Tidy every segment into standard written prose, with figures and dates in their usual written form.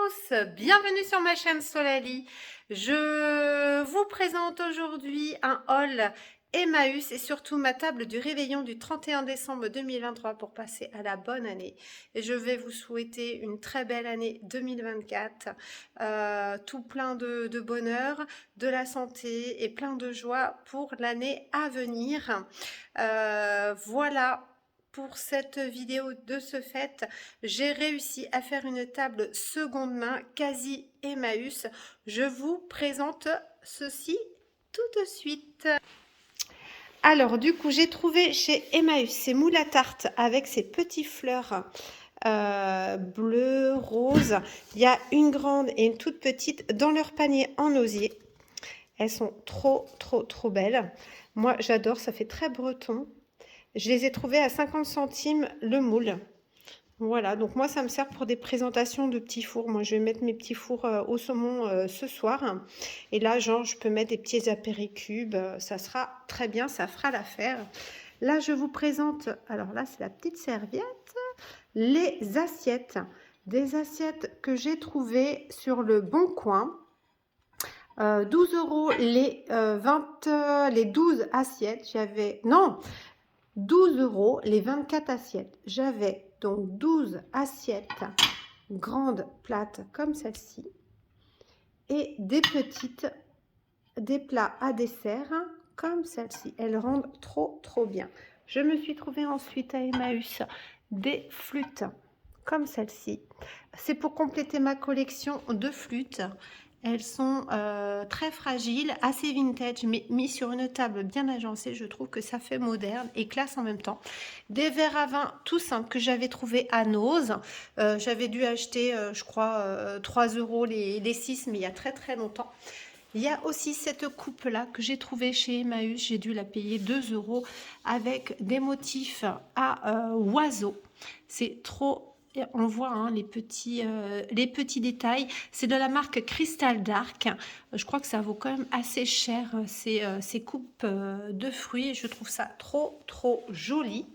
tous, bienvenue sur ma chaîne Solali. Je vous présente aujourd'hui un haul Emmaüs et surtout ma table du réveillon du 31 décembre 2023 pour passer à la bonne année. Et je vais vous souhaiter une très belle année 2024, tout plein de bonheur, de la santé et plein de joie pour l'année à venir. Voilà. Pour cette vidéo de ce fait, j'ai réussi à faire une table seconde main quasi Emmaüs. Je vous présente ceci tout de suite. Alors du coup, j'ai trouvé chez Emmaüs ces moules à tarte avec ces petites fleurs bleu, rose. Il y a une grande et une toute petite dans leur panier en osier. Elles sont trop belles. Moi, j'adore, ça fait très breton. Je les ai trouvées à 50 centimes le moule. Voilà, donc moi, ça me sert pour des présentations de petits fours. Moi, je vais mettre mes petits fours au saumon ce soir. Et là, genre, je peux mettre des petits apéricubes. Ça sera très bien, ça fera l'affaire. Là, je vous présente, alors là, c'est la petite serviette, les assiettes. Des assiettes que j'ai trouvées sur le Bon Coin. 12 € les 12 assiettes. J'avais... Non 12 € les 24 assiettes. J'avais donc 12 assiettes grandes, plates comme celle-ci et des petites, des plats à dessert comme celle-ci. Elles rendent trop bien. Je me suis trouvée ensuite à Emmaüs des flûtes comme celle-ci. C'est pour compléter ma collection de flûtes. Elles sont très fragiles, assez vintage, mais mis sur une table bien agencée. Je trouve que ça fait moderne et classe en même temps. Des verres à vin tout simples que j'avais trouvé à Nose. J'avais dû acheter, je crois, 3 € les 6, mais il y a très longtemps. Il y a aussi cette coupe-là que j'ai trouvée chez Emmaüs. J'ai dû la payer 2 € avec des motifs à oiseaux. C'est trop... On voit hein, les petits détails. C'est de la marque Crystal Dark. Je crois que ça vaut quand même assez cher ces coupes de fruits. Je trouve ça trop joli.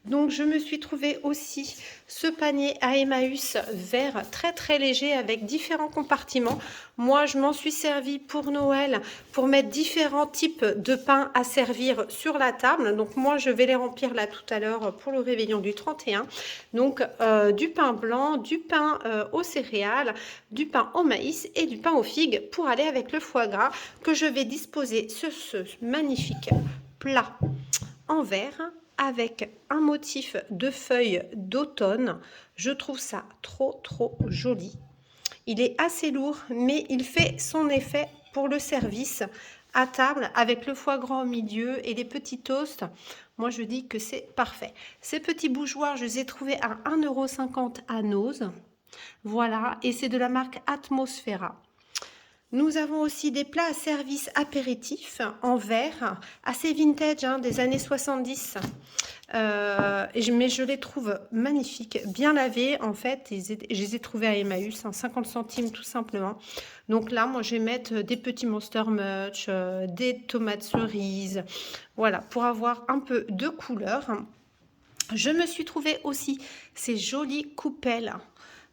Donc je me suis trouvé aussi ce panier à Emmaüs vert très léger avec différents compartiments. Moi je m'en suis servi pour Noël pour mettre différents types de pain à servir sur la table. Donc moi je vais les remplir là tout à l'heure pour le réveillon du 31. Donc du pain blanc, du pain aux céréales, du pain au maïs et du pain aux figues pour aller avec le foie gras que je vais disposer sur ce magnifique plat en verre avec un motif de feuilles d'automne. Je trouve ça trop joli. Il est assez lourd, mais il fait son effet pour le service à table avec le foie gras au milieu et les petits toasts. Moi, je dis que c'est parfait. Ces petits bougeoirs, je les ai trouvés à 1,50 € à Nose. Voilà, et c'est de la marque Atmosphera. Nous avons aussi des plats à service apéritifs en verre, assez vintage hein, des années 70. Mais je les trouve magnifiques, bien lavés en fait. Je les ai trouvés à Emmaüs, 50 centimes tout simplement. Donc là, moi je vais mettre des petits Monster Munch, des tomates cerises, voilà, pour avoir un peu de couleur. Je me suis trouvé aussi ces jolies coupelles.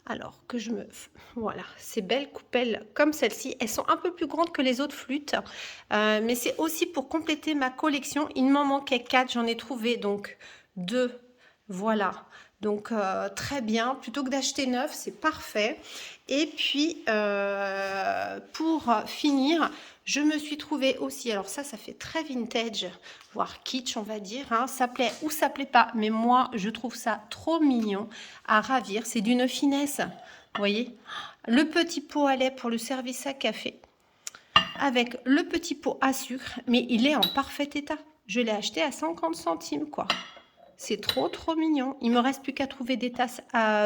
Alors que je me... Voilà, ces belles coupelles comme celle-ci. Elles sont un peu plus grandes que les autres flûtes. Mais c'est aussi pour compléter ma collection. Il m'en manquait 4. J'en ai trouvé donc 2. Voilà. Donc très bien. Plutôt que d'acheter 9, c'est parfait. Et puis pour finir, je me suis trouvée aussi, alors ça fait très vintage, voire kitsch on va dire, hein. Ça plaît ou ça plaît pas, mais moi je trouve ça trop mignon à ravir, c'est d'une finesse, vous voyez, le petit pot à lait pour le service à café, avec le petit pot à sucre, mais il est en parfait état, je l'ai acheté à 50 centimes quoi. C'est trop mignon. Il me reste plus qu'à trouver des tasses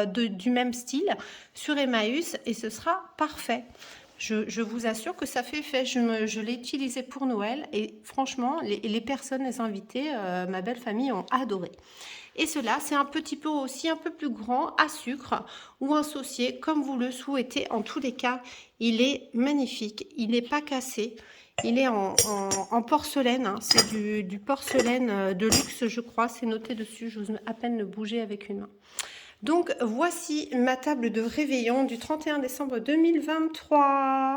du même style sur Emmaüs et ce sera parfait. Je vous assure que ça fait effet. Je l'ai utilisé pour Noël et franchement, les personnes, les invités, ma belle famille ont adoré. Et cela, c'est un petit pot aussi un peu plus grand à sucre ou un saucier comme vous le souhaitez. En tous les cas, il est magnifique. Il n'est pas cassé. Il est en porcelaine, hein. C'est du porcelaine de luxe, je crois. C'est noté dessus, j'ose à peine le bouger avec une main. Donc voici ma table de réveillon du 31 décembre 2023.